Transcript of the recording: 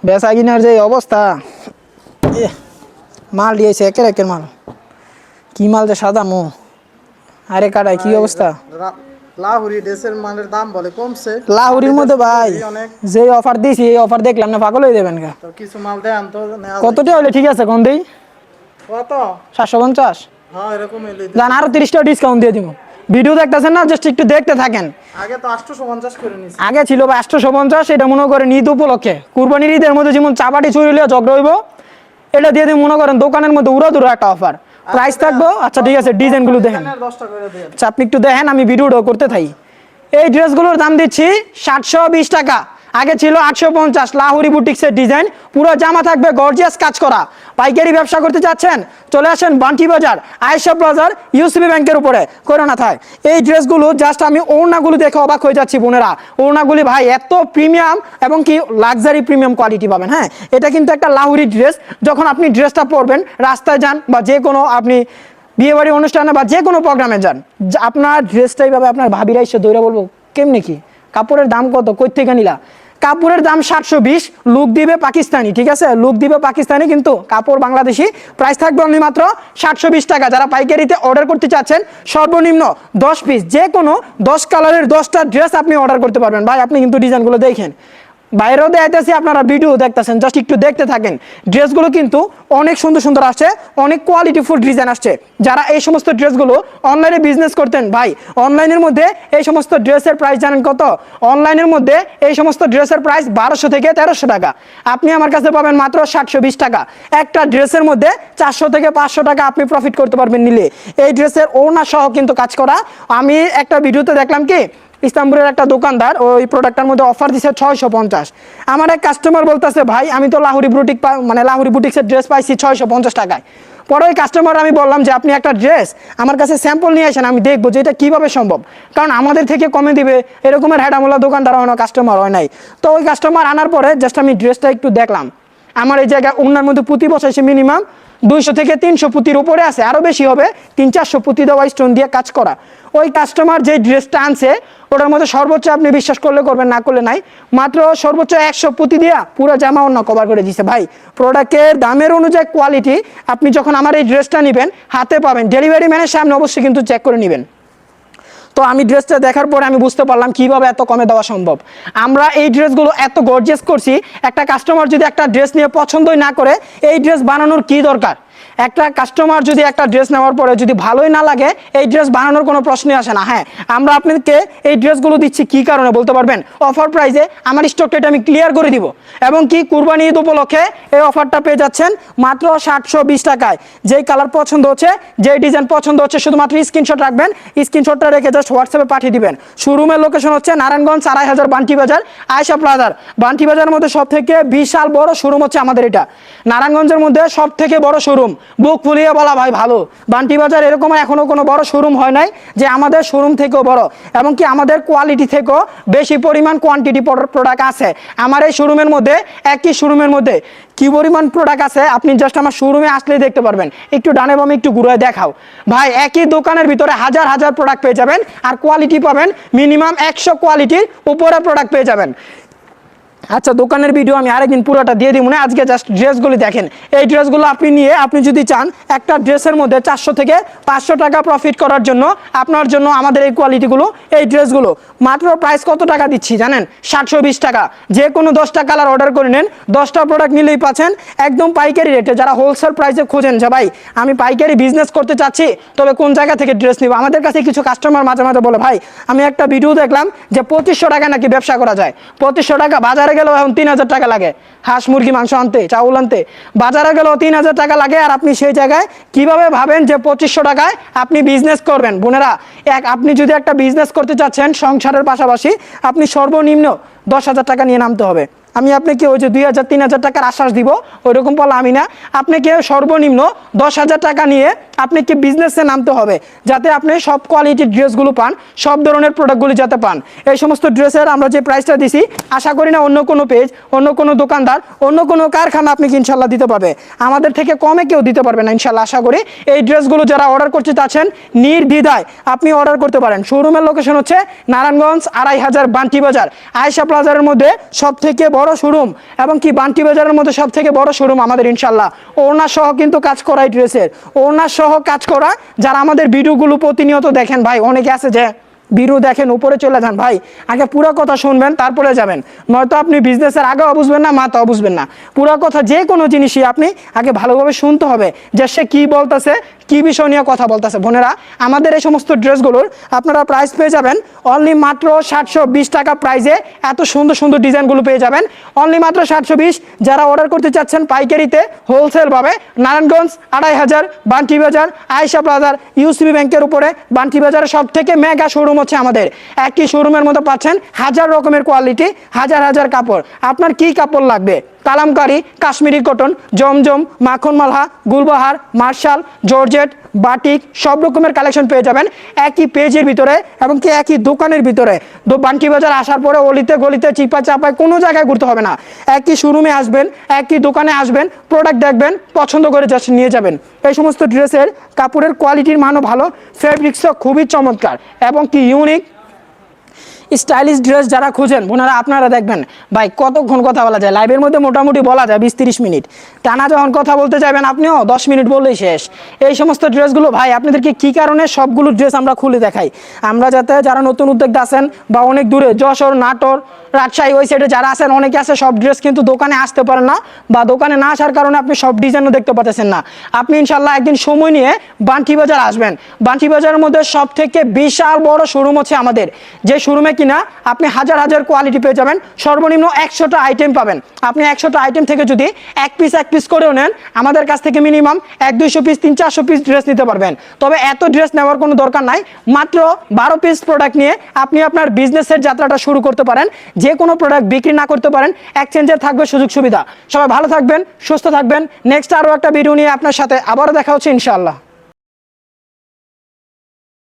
বেচা কিনার যে অবস্থা, মাল দিয়েছে একের একের মাল। কি মাল যে সাদা মো, আরে কাটায় কি অবস্থা। লাহুরি ড্রেসের মালের দাম বলে কমছে, লাহুরির মধ্যে ভাই অনেক যে অফার দিয়েছি এই অফার দেখলাম না, পাগল হয়ে যাবেন গা। তো কিছু মাল দেন তো কতটা হলে ঠিক আছে কোন দিই? কত? 750। হ্যাঁ এরকম এলে জান আরো 30 টাকা ডিসকাউন্ট দিয়ে দিব। ভিডিও দেখতেছেন না, জাস্ট একটু দেখতে থাকেন। আগে তো 850 করে নিছি। আগে ছিল 850, এটা মনে করেন ঈদ উপলক্ষে, কুরবানির ঈদের মধ্যে যেমন চাপাটি চুরি লিয়ে ঝগড়া হইব, এটা দিয়ে দিয়ে মনে করেন দোকানের মধ্যে উড়াদুরা একটা অফার প্রাইস থাকবো। আচ্ছা ঠিক আছে, ডিজাইনগুলো দেখেন। 10টা করে দেন। আচ্ছা আপনি একটু দেখেন, আমি ভিডিওটা করতে থাকি। এই ড্রেসগুলোর দাম দিচ্ছি 720 টাকা। আগে ছিল 850। লাহুরি বুটিক্সের ডিজাইন, পুরো জামা থাকবে গর্জিয়াস কাজ করা। পাইকারি ব্যবসা করতে চাচ্ছেন, চলে আসেন বান্টি বাজার, আয়েশা প্লাজার, ইউসিবি ব্যাংকের উপরে, করে না থাক। এই ড্রেসগুলো জাস্ট আমি ওড়নাগুলো দেখে অবাক হয়ে যাচ্ছি বোনেরা। ওড়নাগুলি ভাই এত প্রিমিয়াম এবং কি লাক্সারি প্রিমিয়াম কোয়ালিটি পাবেন। হ্যাঁ, এটা কিন্তু একটা লাহুরি ড্রেস। যখন আপনি ড্রেসটা পরবেন, রাস্তায় যান বা যে কোনো আপনি বিয়েবাড়ি অনুষ্ঠানে বা যে কোনো প্রোগ্রামে যান, আপনার ড্রেসটাই ভাবে আপনার ভাবিরা এসে দৌড়ে বলবো কেমনি কি কাপড়ের দাম কত, কই থেকে নিলা। কাপড়ের দাম 720, লুক দিবে পাকিস্তানি, ঠিক আছে, লুক দিবে পাকিস্তানি, কিন্তু কাপড় বাংলাদেশি। প্রাইস থাকবে অনলি মাত্র 720 টাকা। যারা পাইকারিতে অর্ডার করতে চাচ্ছেন, সর্বনিম্ন 10 পিস, যে কোনো 10 কালারের 10টা ড্রেস আপনি অর্ডার করতে পারবেন। ভাই আপনি কিন্তু ডিজাইনগুলো দেখেন, বাইরেও দেখাইতেছি, আপনারা ভিডিও দেখতেছেন, জাস্ট একটু দেখতে থাকেন। ড্রেসগুলো কিন্তু অনেক সুন্দর সুন্দর আসছে, অনেক কোয়ালিটিফুল ডিজাইন আসছে। যারা এই সমস্ত ড্রেসগুলো অনলাইনে বিজনেস করতেন, ভাই অনলাইনের মধ্যে এই সমস্ত ড্রেসের প্রাইস জানেন কত? অনলাইনের মধ্যে এই সমস্ত ড্রেসের প্রাইস 1200 থেকে 1300 টাকা। আপনি আমার কাছে পাবেন মাত্র 720 টাকা। একটা ড্রেসের মধ্যে 400 থেকে 500 টাকা আপনি প্রফিট করতে পারবেন নিলে। এই ড্রেসের ওড়না সহ কিন্তু কাজ করা। আমি একটা ভিডিওতে দেখলাম কি, ইস্তাম্বুলের একটা দোকানদার ওই প্রোডাক্টটার মধ্যে অফার দিচ্ছে 650। আমার এক কাস্টমার বলতেছে ভাই আমি তো লাহুরি বুটিক মানে লাহুরি বুটিক্সের ড্রেস পাইছি 650 টাকায়। পরে ওই কাস্টমার আমি বললাম যে আপনি একটা ড্রেস আমার কাছে স্যাম্পল নিয়ে আসেন, আমি দেখবো যে এটা কীভাবে সম্ভব, কারণ আমাদের থেকে কমে দিবে এরকমের হ্যাডামোলা দোকানদার হয় না, কাস্টমার হয় নাই। তো ওই কাস্টমার আনার পরে জাস্ট আমি ড্রেসটা একটু দেখলাম। আমার এই জায়গায় ওনার মধ্যে পুঁতি বসাইছে মিনিমাম 200 থেকে 300 পুঁতির উপরে আছে, আরও বেশি হবে, 300-400 পুঁতি দেওয়া স্টোন দিয়ে কাজ করা। ওই কাস্টমার যে ড্রেসটা আনছে ওটার মধ্যে সর্বোচ্চ, আপনি বিশ্বাস করলে করবেন না করলে নাই, মাত্র সর্বোচ্চ 100 পুঁতি দিয়া পুরো জামা অন্য কভার করে দিছে। ভাই প্রোডাক্টের দামের অনুযায়ী কোয়ালিটি, আপনি যখন আমার এই ড্রেসটা নেবেন হাতে পাবেন, ডেলিভারি ম্যানের সামনে অবশ্যই কিন্তু চেক করে নেবেন। তো আমি ড্রেসটা দেখার পরে আমি বুঝতে পারলাম কিভাবে এত কমে দেওয়া সম্ভব। আমরা এই ড্রেসগুলো এত গর্জিয়াস করছি, একটা কাস্টমার যদি একটা ড্রেস নিয়ে পছন্দই না করে, এই ড্রেস বানানোর কি দরকার? একটা কাস্টমার যদি একটা ড্রেস নেওয়ার পরে যদি ভালোই না লাগে, এই ড্রেস বানানোর কোনো প্রশ্নই আসে না। হ্যাঁ, আমরা আপনাদেরকে এই ড্রেসগুলো দিচ্ছি কি কারণে বলতে পারবেন? অফার প্রাইসে আমার স্টকটা এটা আমি ক্লিয়ার করে দিব, এবং কি কুরবানি ঈদ উপলক্ষে এই অফারটা পেয়ে যাচ্ছেন মাত্র 720 টাকায়। যেই কালার পছন্দ হচ্ছে, যেই ডিজাইন পছন্দ হচ্ছে, শুধুমাত্র স্ক্রিনশট রাখবেন, স্ক্রিনশটটা রেখে জাস্ট হোয়াটসঅ্যাপে পাঠিয়ে দিবেন। শোরুমের লোকেশন হচ্ছে নারায়ণগঞ্জ 2500 বান্টি বাজার, আয়েশা প্লাজার। বান্টি বাজারের মধ্যে সব থেকে বিশাল বড় শোরুম হচ্ছে আমাদের এটা, নারায়ণগঞ্জের মধ্যে সব থেকে বড় শোরুম। বুক ফুলিয়ে বলা ভাই ভালো, বান্টি বাজার এরকম এখনো কোনো বড় শোরুম হয় নাই যে আমাদের শোরুম থেকেও বড়, এবং কি আমাদের কোয়ালিটি থেকেও বেশি পরিমাণ কোয়ান্টিটি প্রোডাক্ট আছে আমার এই শোরুমের মধ্যে। একই শোরুমের মধ্যে কি পরিমাণ প্রোডাক্ট আছে আপনি জাস্ট আমার শোরুমে আসলেই দেখতে পারবেন। একটু ডানে বামে একটু ঘুরে দেখাও ভাই, একই দোকানের ভিতরে হাজার হাজার প্রোডাক্ট পেয়ে যাবেন, আর কোয়ালিটি পাবেন মিনিমাম 100 কোয়ালিটির উপরে প্রোডাক্ট পেয়ে যাবেন। আচ্ছা দোকানের ভিডিও আমি আরেকদিন পুরোটা দিয়ে দিব না, আজকে জাস্ট ড্রেসগুলি দেখেন। এই ড্রেসগুলো আপনি নিয়ে আপনি যদি চান একটা ড্রেসের মধ্যে 400 থেকে 500 টাকা প্রফিট করার জন্য, আপনার জন্য আমাদের এই কোয়ালিটিগুলো, এই ড্রেসগুলো মাত্র প্রাইস কত টাকা দিচ্ছি জানেন? 720 টাকা। যে কোনো 10টা কালার অর্ডার করে নেন, 10টা প্রোডাক্ট নিলেই পাচ্ছেন একদম পাইকারি রেটে। যারা হোলসেল প্রাইসে খোঁজেন যে ভাই আমি পাইকারি বিজনেস করতে চাচ্ছি, তবে কোন জায়গা থেকে ড্রেস নিব, আমাদের কাছে কিছু কাস্টমার মাঝে মাঝে বলে ভাই আমি একটা ভিডিও দেখলাম যে 2500 টাকা নাকি ব্যবসা করা যায়। 2500 টাকা বাজারে গেলেও এখন 3000 টাকা লাগে, হাঁস মুরগি মাংস আনতে, চাউল আনতে বাজারে গেলেও 3000 টাকা লাগে। আর আপনি সেই জায়গায় কিভাবে ভাবেন যে 2500 টাকায় আপনি বিজনেস করবেন? বোনেরা, আপনি যদি একটা বিজনেস করতে চাচ্ছেন সংসারের পাশাপাশি, আপনি সর্বনিম্ন 10,000 টাকা নিয়ে নামতে হবে। আমি আপনাকে ওই যে 2000-3000 টাকার আশ্বাস দিব ওইরকম বলা আমি না, আপনাকে সর্বনিম্ন 10,000 টাকা নিয়ে আপনাকে বিজনেসে নামতে হবে, যাতে আপনি সব কোয়ালিটির ড্রেসগুলো পান, সব ধরনের প্রোডাক্টগুলি যাতে পান। এই সমস্ত ড্রেসের আমরা যে প্রাইসটা দিছি, আশা করি না অন্য কোনো পেজ, অন্য কোনো দোকানদার, অন্য কোনো কারখানা আপনাকে ইনশাল্লাহ দিতে পারবে, আমাদের থেকে কমে কেউ দিতে পারবে না ইনশাল্লাহ। আশা করি এই ড্রেসগুলো যারা অর্ডার করতে চাচ্ছেন নির্দ্বিধায় আপনি অর্ডার করতে পারেন। শোরুমের লোকেশন হচ্ছে নারায়ণগঞ্জ 2500 বান্টি বাজার, আয়েশা প্লাজারের মধ্যে সব থেকে বড় বড় শোরুম এবং কি বান্টি বাজারের মধ্যে সব থেকে বড় শোরুম আমাদের ইনশাল্লাহ। ওড়না সহ কিন্তু কাজ করা এই ড্রেসের, ওড়না সহ কাজ করা। যারা আমাদের ভিডিওগুলো প্রতিনিয়ত দেখেন ভাই, অনেকে আছে যে ভিডিও দেখেন উপরে চলে যান, ভাই আগে পুরো কথা শুনবেন তারপরে যাবেন, নয়তো আপনি বিজনেসের আগেও বুঝবেন না মাথাও বুঝবেন না। পুরো কথা যে কোনো জিনিসই আপনি আগে ভালোভাবে শুনতে হবে যে সে কী বলতেছে, কী বিষয় নিয়ে কথা বলতেছে। বোনেরা, আমাদের এই সমস্ত ড্রেসগুলোর আপনারা প্রাইস পেয়ে যাবেন অনলি মাত্র 720 টাকা প্রাইসে। এত সুন্দর সুন্দর ডিজাইনগুলো পেয়ে যাবেন অনলি মাত্র 720। যারা অর্ডার করতে চাচ্ছেন পাইকারিতে হোলসেলভাবে, নারায়ণগঞ্জ 2500 বান্টি বাজার আয়েশা প্লাজার ইউসিবি ব্যাংকের উপরে বান্টি বাজারের সব থেকে মেগা শোরুম হচ্ছে আমাদের। একই শোরুমের মধ্যে পাচ্ছেন হাজার রকমের কোয়ালিটি, হাজার হাজার কাপড়। আপনার কি কাপড় লাগবে, কালামকারী, কাশ্মীরি কটন, জমজম, মাখন মালহা, গুলবাহার, মার্শাল, জর্জেট, বাটিক সব রকমের কালেকশন পেয়ে যাবেন একই পেজের ভিতরে এবং কি একই দোকানের ভিতরে। বান্টি বাজার আসার পরে অলিতে গলিতে চিপা চাপায় কোনো জায়গায় ঘুরতে হবে না, একই শোরুমে আসবেন, একই দোকানে আসবেন, প্রোডাক্ট দেখবেন, পছন্দ করে জাস্ট নিয়ে যাবেন। এই সমস্ত ড্রেসের কাপড়ের কোয়ালিটির মানও ভালো, ফেব্রিক্সও খুবই চমৎকার এবং কি ইউনিক স্টাইলিশ ড্রেস যারা খুঁজেন বোনেরা, আপনারা দেখবেন ভাই কতক্ষণ কথা বলা যায় লাইভের মধ্যে, মোটামুটি বলা যায় 20-30 মিনিট। টানা যখন কথা বলতে যাবেন আপনিও 10 মিনিট বললেই শেষ। এই সমস্ত ড্রেসগুলো ভাই আপনাদেরকে কী কারণে সবগুলো ড্রেস আমরা খুলে দেখাই, আমরা যাতে যারা নতুন উদ্যোক্তা আছেন বা অনেক দূরে যশোর, নাটোর, রাজশাহী ওই সাইডে যারা আছেন, অনেকে আছে সব ড্রেস কিন্তু দোকানে আসতে পারেন না বা দোকানে না আসার কারণে আপনি সব ডিজাইনও দেখতে পাচ্ছেন না। আপনি ইনশাল্লাহ একদিন সময় নিয়ে বান্টি বাজার আসবেন। বান্টি বাজারের মধ্যে সব থেকে বিশাল বড় শোরুম হচ্ছে আমাদের, যে শোরুমে কিনা আপনি হাজার হাজার কোয়ালিটি পেয়ে যাবেন, সর্বনিম্ন 100টা আইটেম পাবেন। আপনি 100টা আইটেম থেকে যদি এক পিস করেও নেন, আমাদের কাছ থেকে মিনিমাম 100-200 পিস, 300-400 পিস ড্রেস নিতে পারবেন। তবে এত ড্রেস নেওয়ার কোনো দরকার নাই, মাত্র 12 পিস প্রোডাক্ট নিয়ে আপনি আপনার বিজনেসের যাত্রাটা শুরু করতে পারেন। যে কোনো প্রোডাক্ট বিক্রি না করতে পারেন, এক্সচেঞ্জের থাকবে সুযোগ সুবিধা। সবাই ভালো থাকবেন, সুস্থ থাকবেন। নেক্সট আরও একটা ভিডিও নিয়ে আপনার সাথে আবারও দেখা হচ্ছে ইনশাআল্লাহ।